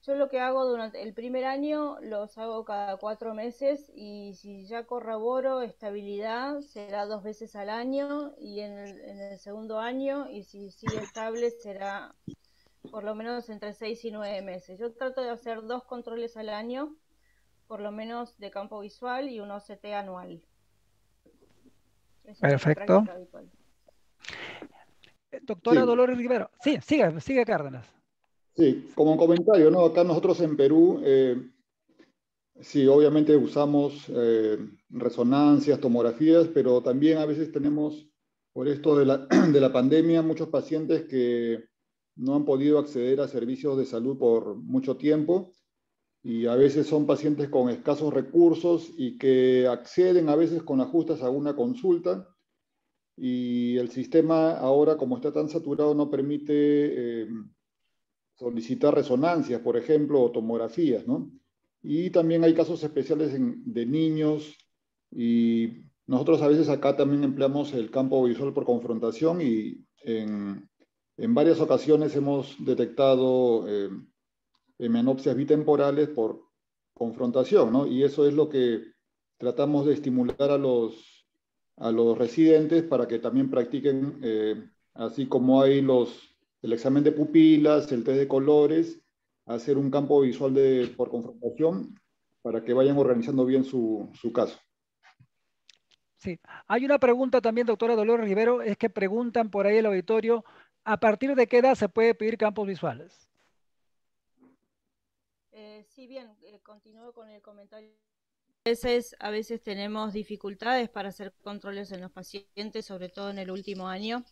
yo lo que hago durante el primer año los hago cada 4 meses y si ya corroboro estabilidad será 2 veces al año y en el segundo año y si sigue estable será por lo menos entre 6 y 9 meses. Yo trato de hacer 2 controles al año, por lo menos de campo visual y un OCT anual. Perfecto. Doctora Sí. Dolores Rivero. Sí, sigue Cárdenas. Sí, como comentario, ¿no? Acá nosotros en Perú, sí, obviamente usamos resonancias, tomografías, pero también a veces tenemos, por esto de de la pandemia, muchos pacientes que no han podido acceder a servicios de salud por mucho tiempo y a veces son pacientes con escasos recursos y que acceden a veces con ajustes a una consulta y el sistema ahora, como está tan saturado, no permite solicitar resonancias, por ejemplo, o tomografías, ¿no? Y también hay casos especiales de niños y nosotros a veces acá también empleamos el campo visual por confrontación y en varias ocasiones hemos detectado hemianopsias bitemporales por confrontación, ¿no? Y eso es lo que tratamos de estimular a los residentes para que también practiquen, así como hay el examen de pupilas, el test de colores, hacer un campo visual por confrontación para que vayan organizando bien su caso. Sí, hay una pregunta también, doctora Dolores Rivero, es que preguntan por ahí el auditorio, ¿a partir de qué edad se puede pedir campos visuales? Sí, bien, continúo con el comentario. A veces tenemos dificultades para hacer controles en los pacientes, sobre todo en el último año,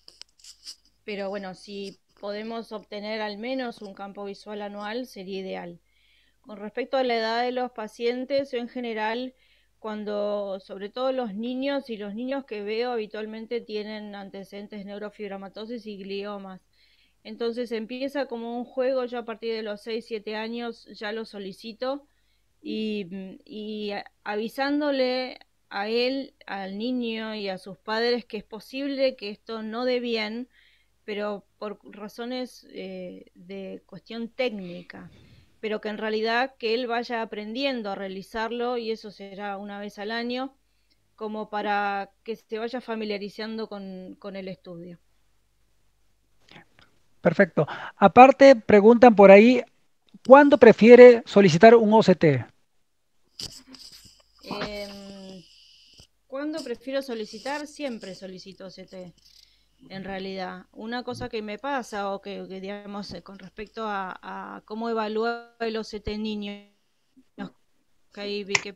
pero bueno, si podemos obtener al menos un campo visual anual sería ideal. Con respecto a la edad de los pacientes, yo en general, sobre todo los niños y los niños que veo habitualmente tienen antecedentes de neurofibromatosis y gliomas. Entonces empieza como un juego, yo a partir de los 6-7 años ya lo solicito y avisándole a él, al niño y a sus padres que es posible que esto no dé bien, pero por razones de cuestión técnica, pero que en realidad que él vaya aprendiendo a realizarlo y eso será una vez al año, como para que se vaya familiarizando con el estudio. Perfecto. Aparte, preguntan por ahí, ¿cuándo prefiere solicitar un OCT? ¿Cuándo prefiero solicitar? Siempre solicito OCT. En realidad, una cosa que me pasa o que digamos con respecto a cómo evalúa el OCT en niños, que ahí vi que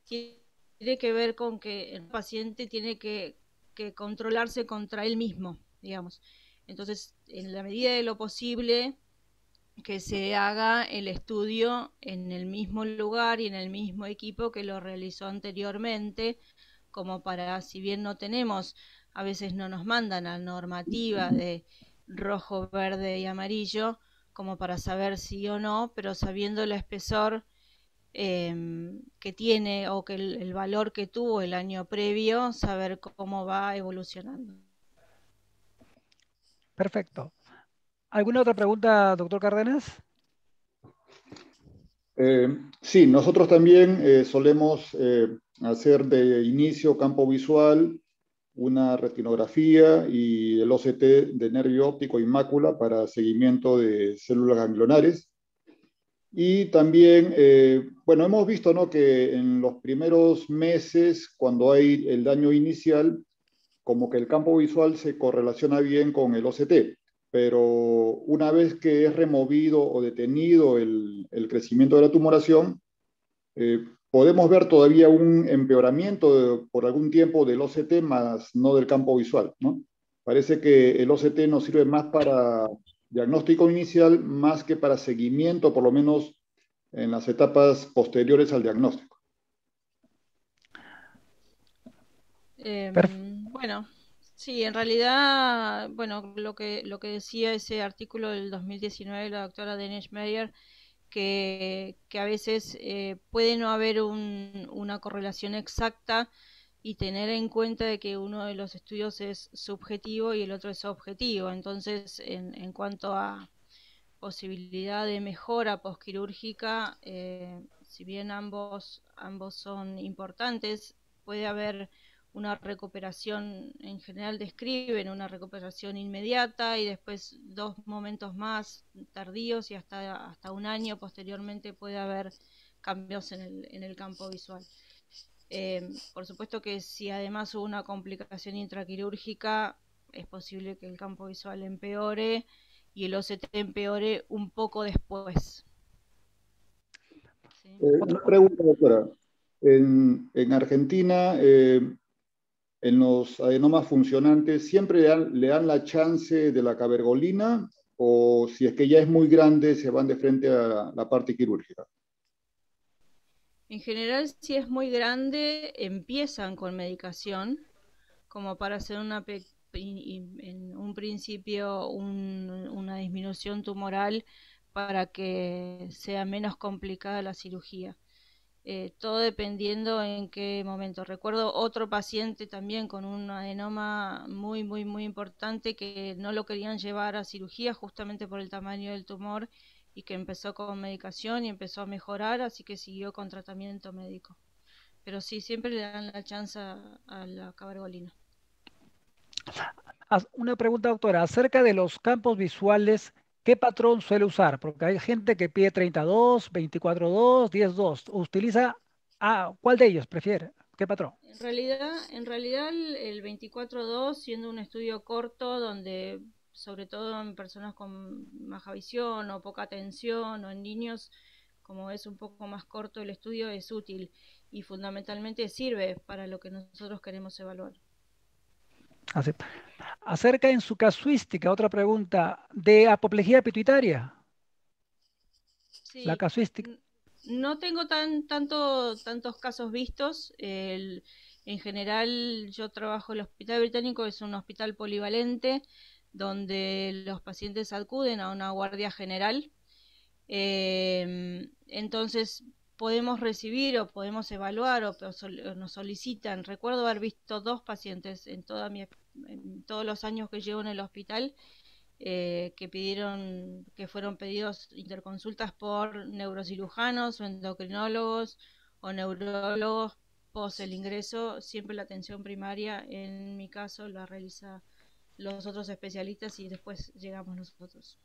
tiene que ver con que el paciente tiene que controlarse contra él mismo, digamos. Entonces, en la medida de lo posible, que se haga el estudio en el mismo lugar y en el mismo equipo que lo realizó anteriormente, como para, si bien no tenemos, a veces no nos mandan a normativa de rojo, verde y amarillo, como para saber sí o no, pero sabiendo el espesor que tiene o que el valor que tuvo el año previo, saber cómo va evolucionando. Perfecto. ¿Alguna otra pregunta, doctor Cárdenas? Sí, nosotros también solemos hacer de inicio campo visual, una retinografía y el OCT de nervio óptico y mácula para seguimiento de células ganglionares. Y también, bueno, hemos visto, ¿no?, que en los primeros meses, cuando hay el daño inicial, como que el campo visual se correlaciona bien con el OCT, pero una vez que es removido o detenido el crecimiento de la tumoración, podemos ver todavía un empeoramiento por algún tiempo del OCT, más no del campo visual, ¿no? Parece que el OCT nos sirve más para diagnóstico inicial, más que para seguimiento, por lo menos en las etapas posteriores al diagnóstico. Bueno, sí, en realidad, bueno, lo que decía ese artículo del 2019 de la doctora Denise Meyer, que a veces puede no haber una correlación exacta y tener en cuenta de que uno de los estudios es subjetivo y el otro es objetivo. Entonces, en cuanto a posibilidad de mejora posquirúrgica, si bien ambos son importantes, puede haber una recuperación, en general describen una recuperación inmediata y después 2 momentos más tardíos y hasta un año posteriormente puede haber cambios en el campo visual. Por supuesto que si además hubo una complicación intraquirúrgica, es posible que el campo visual empeore y el OCT empeore un poco después. ¿Sí? Una pregunta, doctora. En Argentina, en los adenomas funcionantes, ¿siempre le dan la chance de la cabergolina o si es que ya es muy grande se van de frente a la parte quirúrgica? En general, si es muy grande, empiezan con medicación, como para hacer en un principio una disminución tumoral para que sea menos complicada la cirugía. Todo dependiendo en qué momento. Recuerdo otro paciente también con un adenoma muy, muy, muy importante que no lo querían llevar a cirugía justamente por el tamaño del tumor y que empezó con medicación y empezó a mejorar, así que siguió con tratamiento médico. Pero sí, siempre le dan la chance a la cabergolina. Una pregunta, doctora, acerca de los campos visuales, ¿qué patrón suele usar? Porque hay gente que pide 32, 24-2, 10-2. ¿Utiliza cuál de ellos prefiere? ¿Qué patrón? En realidad el 24-2, siendo un estudio corto donde sobre todo en personas con baja visión o poca atención o en niños, como es un poco más corto el estudio, es útil y fundamentalmente sirve para lo que nosotros queremos evaluar. Así. Acerca en su casuística, otra pregunta, de apoplejía pituitaria, la Sí, casuística. no tengo tantos casos vistos. En general, yo trabajo en el Hospital Británico, es un hospital polivalente donde los pacientes acuden a una guardia general. Entonces, podemos recibir o podemos evaluar o nos solicitan. Recuerdo haber visto 2 pacientes en todos los años que llevo en el hospital que fueron pedidos interconsultas por neurocirujanos o endocrinólogos o neurólogos post el ingreso. Siempre la atención primaria, en mi caso, la realiza los otros especialistas y después llegamos nosotros.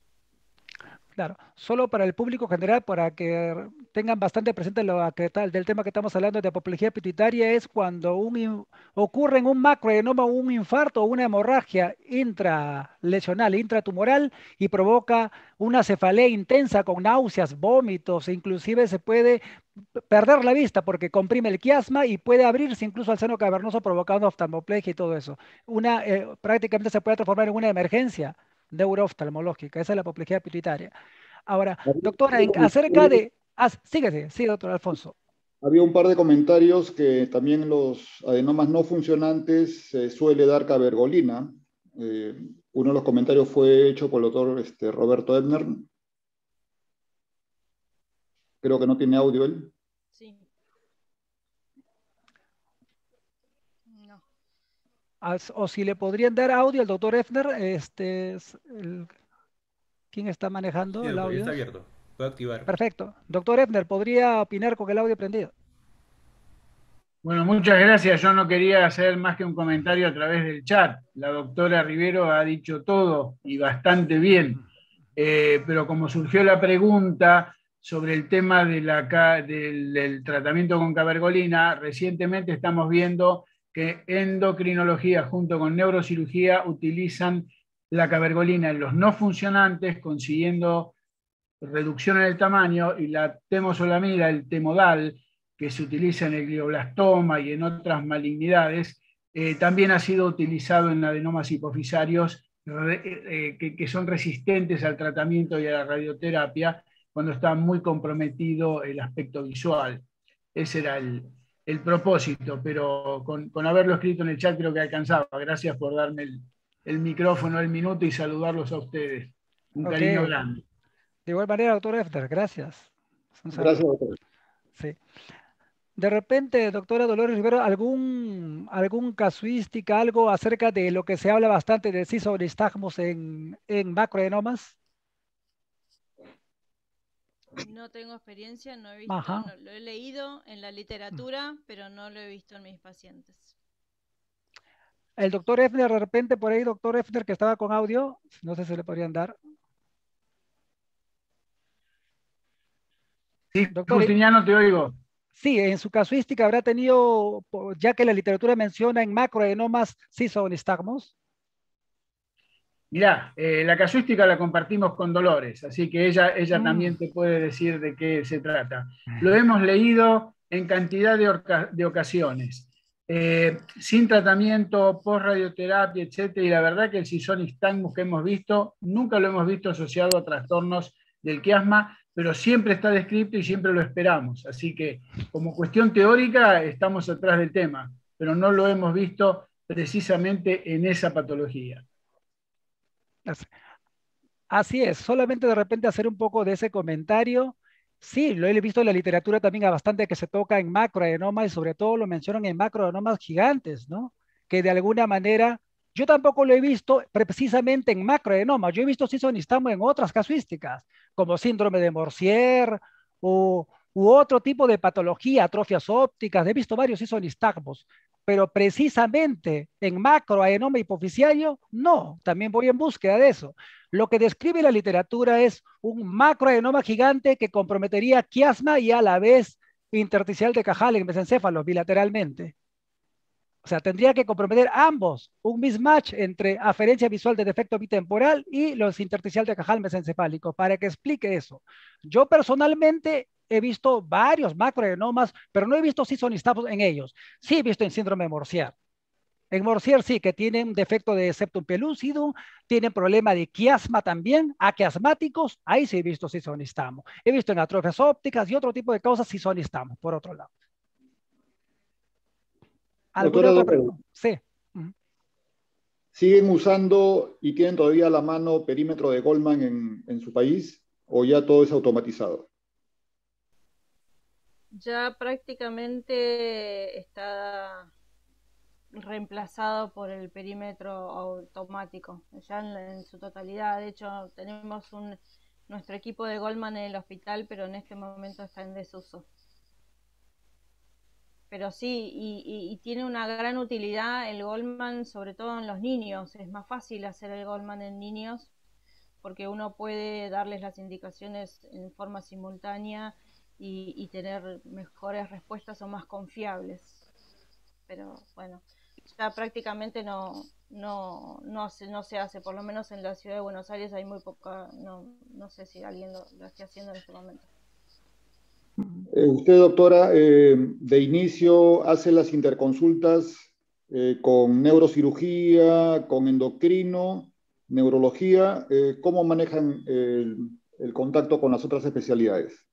Claro, solo para el público general, para que tengan bastante presente lo que tal del tema que estamos hablando de apoplejía pituitaria, es cuando ocurre en un macroadenoma un infarto o una hemorragia intralesional, intratumoral y provoca una cefalea intensa con náuseas, vómitos, e inclusive se puede perder la vista porque comprime el quiasma y puede abrirse incluso al seno cavernoso provocando oftalmoplegia y todo eso. Prácticamente se puede transformar en una emergencia neurooftalmológica, esa es la apoplejía pituitaria. Ahora, doctora, acerca de... síguese, sí, doctor Alfonso. Había un par de comentarios que también en los adenomas no funcionantes se suele dar cabergolina. Uno de los comentarios fue hecho por el doctor Roberto Ebner. Creo que no tiene audio él. Sí. No. O si le podrían dar audio al doctor Efner, ¿quién está Sí, manejando el doctor, ya está audio? abierto. Puedo activar. Perfecto. Doctor Efner, ¿podría opinar con el audio prendido? Bueno, muchas gracias. Yo no quería hacer más que un comentario a través del chat. La doctora Rivero ha dicho todo y bastante bien. Pero como surgió la pregunta sobre el tema del tratamiento con cabergolina, recientemente estamos viendo que endocrinología junto con neurocirugía utilizan la cabergolina en los no funcionantes, consiguiendo reducción en el tamaño, y la temosolamida, el temodal, que se utiliza en el glioblastoma y en otras malignidades, también ha sido utilizado en adenomas hipofisarios que son resistentes al tratamiento y a la radioterapia cuando está muy comprometido el aspecto visual. Ese era el propósito, pero con haberlo escrito en el chat creo que alcanzaba. Gracias por darme el micrófono, el minuto, y saludarlos a ustedes. Un Ok. cariño grande. De igual manera, doctor Efner, gracias. Un Gracias, saludo. doctor. Sí. De repente, doctora Dolores Rivero, algún casuística, algo acerca de lo que se habla bastante de cisonistagmos en macroenomas? No tengo experiencia, no he visto, Ajá. lo he leído en la literatura, pero no lo he visto en mis pacientes. El doctor Efner, de repente, por ahí, doctor Efner, que estaba con audio, no sé si le podrían dar. Sí, Doctor, Justiniano, te oigo. sí, en su casuística habrá tenido, ya que la literatura menciona en macroenomas cisonistagmos. Mirá, la casuística la compartimos con Dolores, así que ella Mm. también te puede decir de qué se trata. Lo hemos leído en cantidad de ocasiones, sin tratamiento, post-radioterapia, etcétera, y la verdad que el cisonistagmus que hemos visto, nunca lo hemos visto asociado a trastornos del quiasma, pero siempre está descrito y siempre lo esperamos. Así que, como cuestión teórica, estamos atrás del tema, pero no lo hemos visto precisamente en esa patología. Así es, solamente de repente hacer un poco de ese comentario. Sí, lo he visto en la literatura también a bastante que se toca en macroenomas y sobre todo lo mencionan en macroenomas gigantes, ¿no? Que de alguna manera, yo tampoco lo he visto precisamente en macroenomas, yo he visto cisonistamo en otras casuísticas, como síndrome de Morsier u otro tipo de patología, atrofias ópticas, he visto varios cisonistagmos, pero precisamente en macroadenoma hipofisiario, no, también voy en búsqueda de eso. Lo que describe la literatura es un macroadenoma gigante que comprometería quiasma y a la vez intersticial de Cajal en mesencéfalo bilateralmente. O sea, tendría que comprometer ambos, un mismatch entre aferencia visual de defecto bitemporal y los intersticial de Cajal mesencefálico, para que explique eso. Yo personalmente he visto varios macroenomas, pero no he visto cisonistagmos en ellos. Sí he visto en síndrome de Morsier. En Morsier sí, que tienen defecto de septum pelúcido, tienen problema de quiasma también, aquiasmáticos, ahí sí he visto cisonistamo. He visto en atrofias ópticas y otro tipo de causas cisonistamo, por otro lado. ¿Alguna Doctora otra Dolores, pregunta? Sí. ¿siguen usando y tienen todavía a la mano perímetro de Goldman en su país o ya todo es automatizado? Ya prácticamente está reemplazado por el perímetro automático, ya en su totalidad. De hecho, tenemos nuestro equipo de Goldman en el hospital, pero en este momento está en desuso. Pero sí, y tiene una gran utilidad el Goldman, sobre todo en los niños. Es más fácil hacer el Goldman en niños porque uno puede darles las indicaciones en forma simultánea y tener mejores respuestas o más confiables. Pero bueno, ya prácticamente no se hace, por lo menos en la ciudad de Buenos Aires hay muy poca, no sé si alguien lo esté haciendo en este momento. Usted, doctora, de inicio hace las interconsultas con neurocirugía, con endocrino, neurología. ¿Cómo manejan el contacto con las otras especialidades?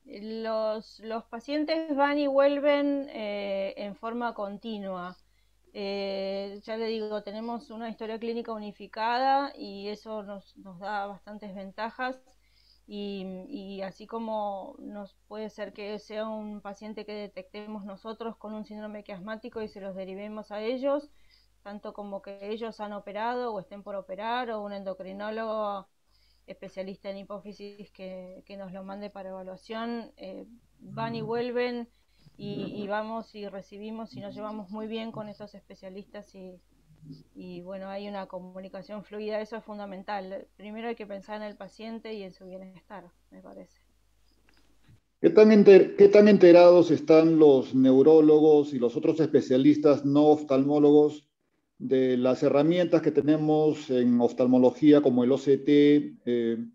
Los pacientes van y vuelven en forma continua. Ya le digo, tenemos una historia clínica unificada y eso nos da bastantes ventajas. Y así como nos puede ser que sea un paciente que detectemos nosotros con un síndrome quiasmático y se los derivemos a ellos, tanto como que ellos han operado o estén por operar, o un endocrinólogo especialista en hipófisis que nos lo mande para evaluación. Van y vuelven y vamos y recibimos y nos llevamos muy bien con estos especialistas y bueno, hay una comunicación fluida, eso es fundamental. Primero hay que pensar en el paciente y en su bienestar, me parece. ¿Qué tan enterados están los neurólogos y los otros especialistas no oftalmólogos de las herramientas que tenemos en oftalmología como el OCT?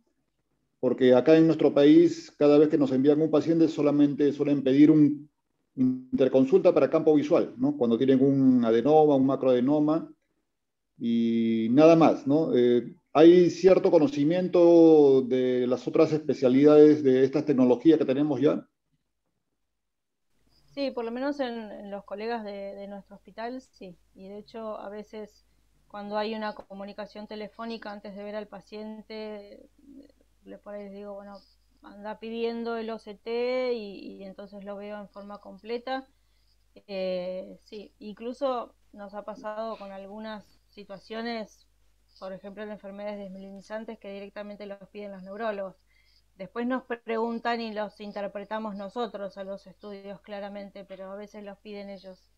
Porque acá en nuestro país, cada vez que nos envían un paciente, solamente suelen pedir un interconsulta para campo visual, ¿no? Cuando tienen un adenoma, un macroadenoma y nada más, ¿no? ¿Hay cierto conocimiento de las otras especialidades de estas tecnologías que tenemos ya? Sí, por lo menos en los colegas de nuestro hospital, sí. Y de hecho, a veces cuando hay una comunicación telefónica antes de ver al paciente, por ahí les digo, bueno, anda pidiendo el OCT y entonces lo veo en forma completa. Sí, incluso nos ha pasado con algunas situaciones, por ejemplo, en enfermedades desmielinizantes que directamente los piden los neurólogos. Después nos preguntan y los interpretamos nosotros a los estudios claramente, pero a veces los piden ellos.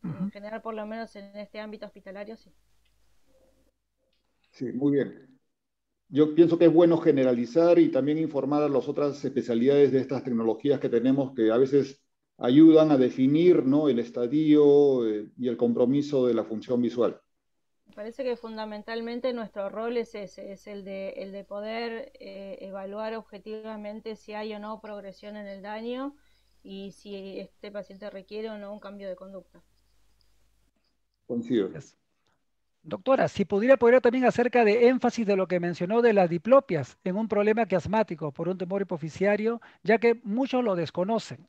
En general, por lo menos en este ámbito hospitalario, sí. Sí, muy bien. Yo pienso que es bueno generalizar y también informar a las otras especialidades de estas tecnologías que tenemos que a veces ayudan a definir, ¿no?, el estadio y el compromiso de la función visual. Me parece que fundamentalmente nuestro rol es ese, es el de poder evaluar objetivamente si hay o no progresión en el daño y si este paciente requiere o no un cambio de conducta. Coincido. Doctora, si podría también acerca de énfasis de lo que mencionó de las diplopias en un problema quiasmático por un tumor hipofisiario, ya que muchos lo desconocen.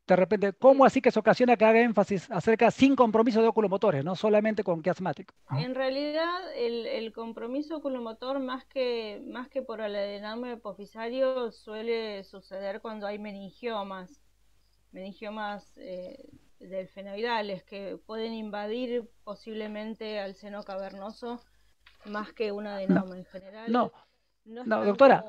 De repente, ¿cómo así que se ocasiona que haga énfasis acerca sin compromiso de oculomotores, no solamente con quiasmático? En realidad, el compromiso oculomotor, más que por el adenoma hipofisario, suele suceder cuando hay meningiomas delfenoidales que pueden invadir posiblemente al seno cavernoso más que un adenoma en general. No, doctora,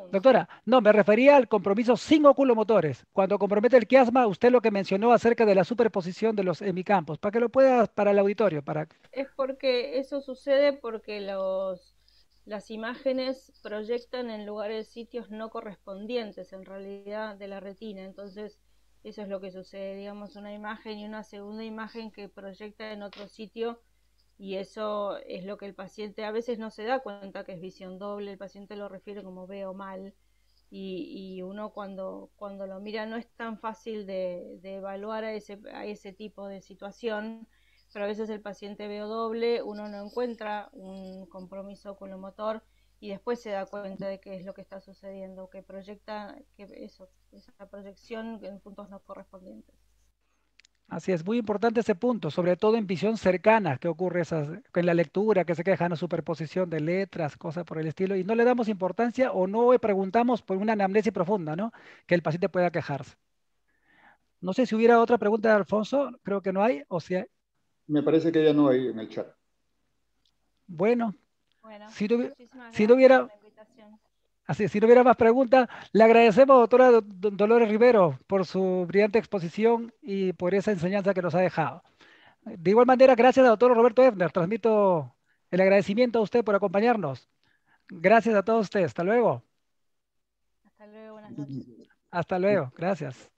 no, me refería al compromiso sin oculomotores. Cuando compromete el quiasma, usted lo que mencionó acerca de la superposición de los hemicampos, para que lo pueda para el auditorio. Es porque eso sucede porque las imágenes proyectan en lugares, sitios no correspondientes en realidad de la retina, entonces eso es lo que sucede, digamos, una imagen y una segunda imagen que proyecta en otro sitio. Y eso es lo que el paciente a veces no se da cuenta que es visión doble, el paciente lo refiere como veo mal y uno cuando lo mira no es tan fácil de evaluar a ese tipo de situación, pero a veces el paciente veo doble, uno no encuentra un compromiso oculomotor y después se da cuenta de qué es lo que está sucediendo, que proyecta esa proyección en puntos no correspondientes. Así es, muy importante ese punto, sobre todo en visión cercana, que ocurre en la lectura, que se queja una superposición de letras, cosas por el estilo, y no le damos importancia o no preguntamos por una anamnesis profunda, ¿no?, que el paciente pueda quejarse. No sé si hubiera otra pregunta de Alfonso, creo que no hay, o si hay. Me parece que ya no hay en el chat. Bueno, si no hubiera más preguntas, le agradecemos, doctora Dolores Rivero, por su brillante exposición y por esa enseñanza que nos ha dejado. De igual manera, gracias al doctor Roberto Effner. Transmito el agradecimiento a usted por acompañarnos. Gracias a todos ustedes. Hasta luego. Hasta luego, buenas noches. Hasta luego, gracias.